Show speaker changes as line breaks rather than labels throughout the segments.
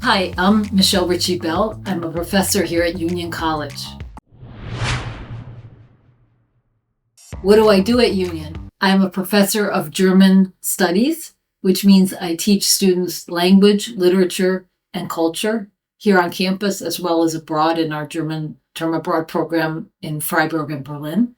Hi, I'm Michele Ricci Bell. I'm a professor here at Union College. What do I do at Union? I'm a professor of German studies, which means I teach students language, literature, and culture here on campus, as well as abroad in our German term abroad program in Freiburg and Berlin.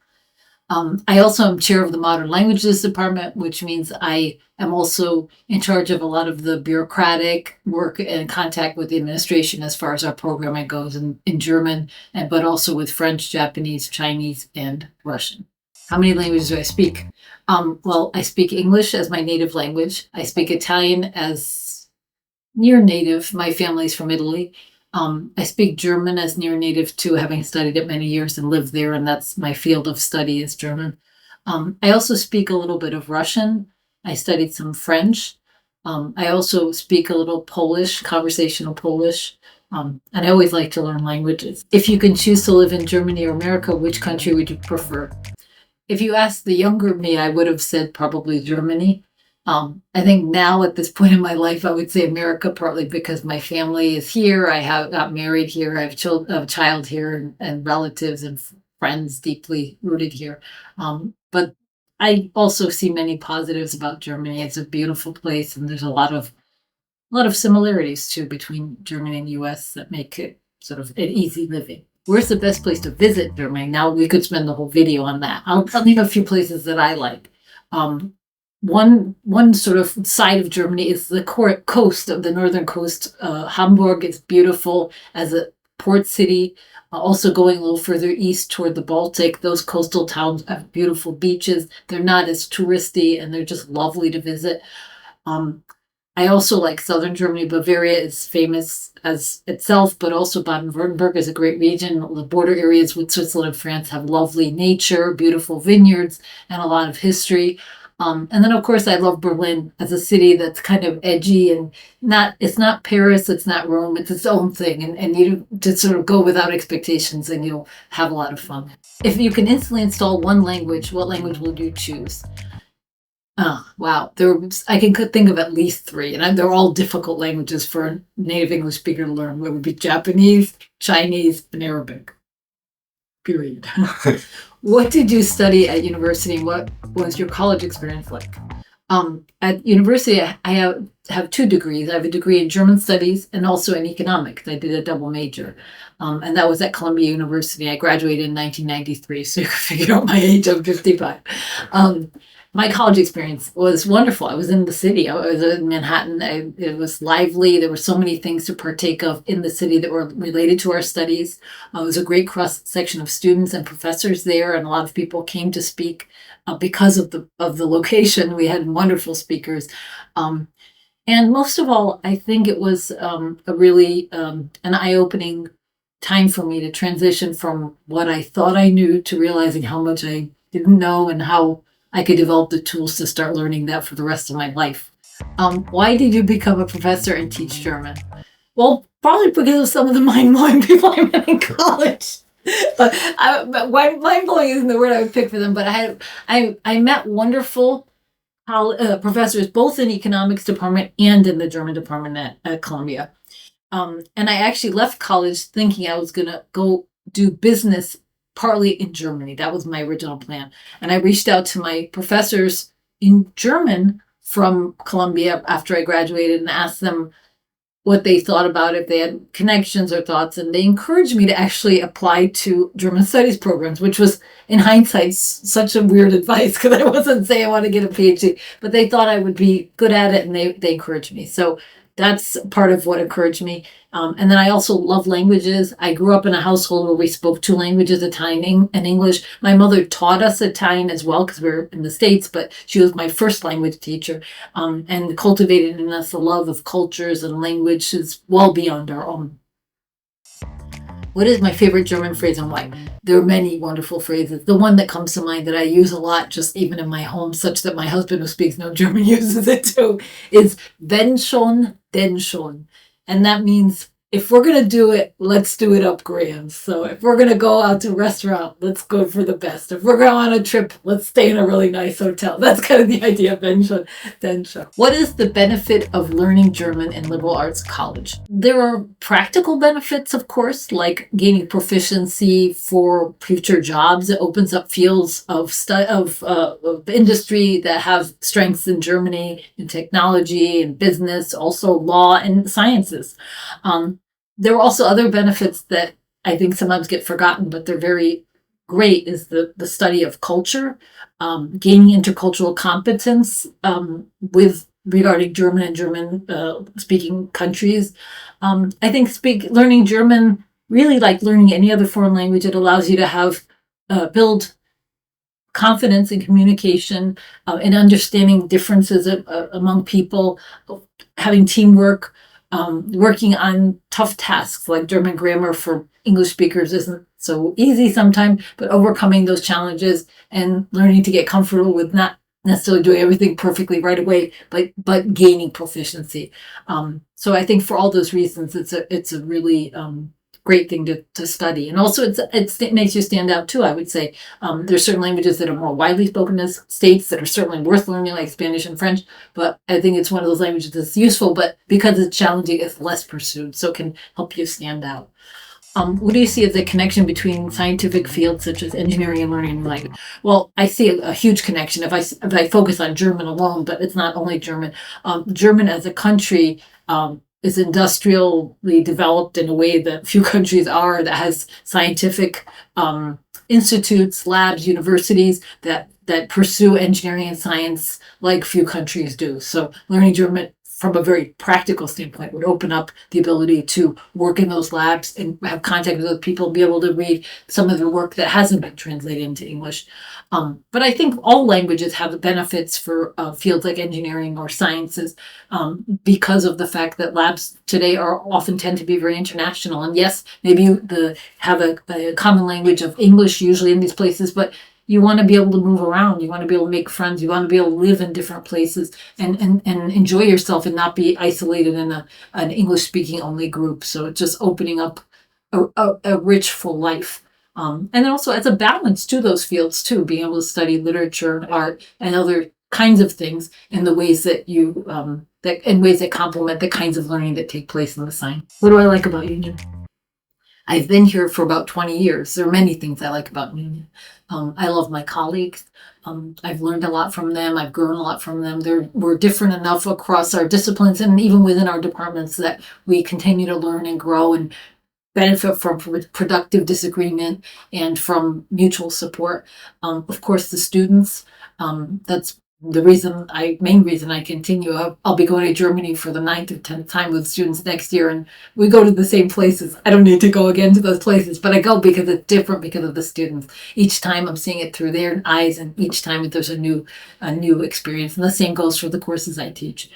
I also am chair of the Modern Languages Department, which means I am also in charge of a lot of the bureaucratic work and contact with the administration as far as our programming goes in German, but also with French, Japanese, Chinese, and Russian. How many languages do I speak? Well, I speak English as my native language. I speak Italian as near native. My family's from Italy. I speak German as near native too, having studied it many years and lived there, and that's my field of study is German. I also speak a little bit of Russian. I studied some French. I also speak a little Polish, conversational Polish. And I always like to learn languages. If you can choose to live in Germany or America, which country would you prefer? If you asked the younger me, I would have said probably Germany. I think now at this point in my life, I would say America, partly because my family is here. I got married here. I have a child here and relatives and friends deeply rooted here. But I also see many positives about Germany. It's a beautiful place, and there's a lot of similarities too between Germany and US that make it sort of an easy living. Where's the best place to visit Germany? Now we could spend the whole video on that. I'll name a few places that I like. One sort of side of Germany is the coast of the northern coast. Hamburg is beautiful as a port city. Also going a little further east toward the Baltic, those coastal towns have beautiful beaches. They're not as touristy and they're just lovely to visit. I also like southern Germany. Bavaria is famous as itself, but also Baden-Württemberg is a great region. The border areas with Switzerland and France have lovely nature, beautiful vineyards, and a lot of history. And then, of course, I love Berlin as a city that's kind of edgy and it's not Paris, it's not Rome, it's its own thing. And you just sort of go without expectations and you'll have a lot of fun. If you can instantly install one language, what language would you choose? Oh, wow. I can think of at least three, and they're all difficult languages for a native English speaker to learn. It would be Japanese, Chinese, and Arabic. Period. What did you study at university, and what was your college experience like? At university, I have two degrees. I have a degree in German studies and also in economics. I did a double major, and that was at Columbia University. I graduated in 1993, so you can figure out my age. I'm 55. My college experience was wonderful. I was in the city. I was in Manhattan. It was lively. There were so many things to partake of in the city that were related to our studies. It was a great cross-section of students and professors there, and a lot of people came to speak because of the location. We had wonderful speakers. And most of all, I think it was a really an eye-opening time for me to transition from what I thought I knew to realizing how much I didn't know and how I could develop the tools to start learning that for the rest of my life. Why did you become a professor and teach German? Well, probably because of some of the mind-blowing people I met in college. But mind-blowing isn't the word I would pick for them, but I met wonderful professors, both in the economics department and in the German department at Columbia. And I actually left college thinking I was going to go do business partly in Germany. That was my original plan. And I reached out to my professors in German from Columbia after I graduated and asked them what they thought about it, if they had connections or thoughts. And they encouraged me to actually apply to German studies programs, which was, in hindsight, such a weird advice because I wasn't saying I want to get a PhD, but they thought I would be good at it and they encouraged me. So that's part of what encouraged me. And then I also love languages. I grew up in a household where we spoke two languages, Italian and English. My mother taught us Italian as well because we were in the States, but she was my first language teacher and cultivated in us a love of cultures and languages well beyond our own. What is my favorite German phrase and why? There are many wonderful phrases. The one that comes to mind that I use a lot, just even in my home, such that my husband who speaks no German uses it too, is wenn schon, denn schon. And that means if we're going to do it, let's do it up grand. So if we're going to go out to a restaurant, let's go for the best. If we're going on a trip, let's stay in a really nice hotel. That's kind of the idea of Densha. What is the benefit of learning German in liberal arts college? There are practical benefits, of course, like gaining proficiency for future jobs. It opens up fields of industry that have strengths in Germany, in technology and business, also law and sciences. There are also other benefits that I think sometimes get forgotten, but they're very great, is the study of culture, gaining intercultural competence regarding German and German speaking countries. I think learning German, really like learning any other foreign language, it allows you to build confidence in communication and understanding differences among people, having teamwork, working on tough tasks like German grammar for English speakers isn't so easy sometimes, but overcoming those challenges and learning to get comfortable with not necessarily doing everything perfectly right away, but gaining proficiency. So I think for all those reasons, it's a really great thing to study. And also it makes you stand out too, I would say. There's certain languages that are more widely spoken in states that are certainly worth learning, like Spanish and French, but I think it's one of those languages that's useful, but because it's challenging, it's less pursued, so it can help you stand out. What do you see as the connection between scientific fields such as engineering and learning language? Well, I see a huge connection if I focus on German alone, but it's not only German. German as a country is industrially developed in a way that few countries are, that has scientific institutes, labs, universities that pursue engineering and science like few countries do. So learning German from a very practical standpoint would open up the ability to work in those labs and have contact with other people, be able to read some of their work that hasn't been translated into English. But I think all languages have benefits for fields like engineering or sciences because of the fact that labs today often tend to be very international. And yes, maybe you have a common language of English usually in these places, but you want to be able to move around. You want to be able to make friends. You want to be able to live in different places and enjoy yourself and not be isolated in an English-speaking only group. So it's just opening up a rich, full life. And then also as a balance to those fields too, being able to study literature and art and other kinds of things in the ways that in ways that complement the kinds of learning that take place in the science. What do I like about Union? I've been here for about 20 years. There are many things I like about Union. I love my colleagues. I've learned a lot from them. I've grown a lot from them. We're different enough across our disciplines and even within our departments that we continue to learn and grow and benefit from productive disagreement and from mutual support. Of course, the students, that's the main reason I continue. I'll be going to Germany for the 9th or 10th time with students next year, and we go to the same places. I don't need to go again to those places, but I go because it's different because of the students. Each time I'm seeing it through their eyes, and each time there's a new experience. And the same goes for the courses I teach.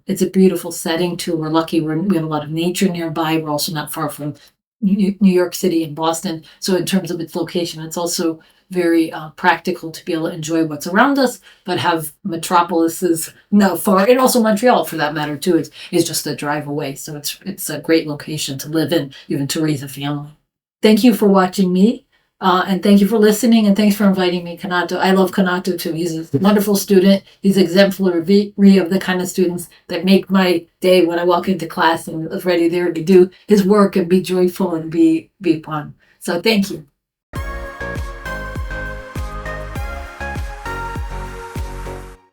It's a beautiful setting too. We're lucky. We have a lot of nature nearby. We're also not far from New York City and Boston. So in terms of its location, it's also very practical to be able to enjoy what's around us, but have metropolises not far, and also Montreal for that matter too. It's just a drive away. So it's a great location to live in, even to raise a family. Thank you for watching me. And thank you for listening, and thanks for inviting me, Kanato. I love Kanato too. He's a wonderful student. He's exemplary of the kind of students that make my day when I walk into class and is ready there to do his work and be joyful and be fun. So thank you.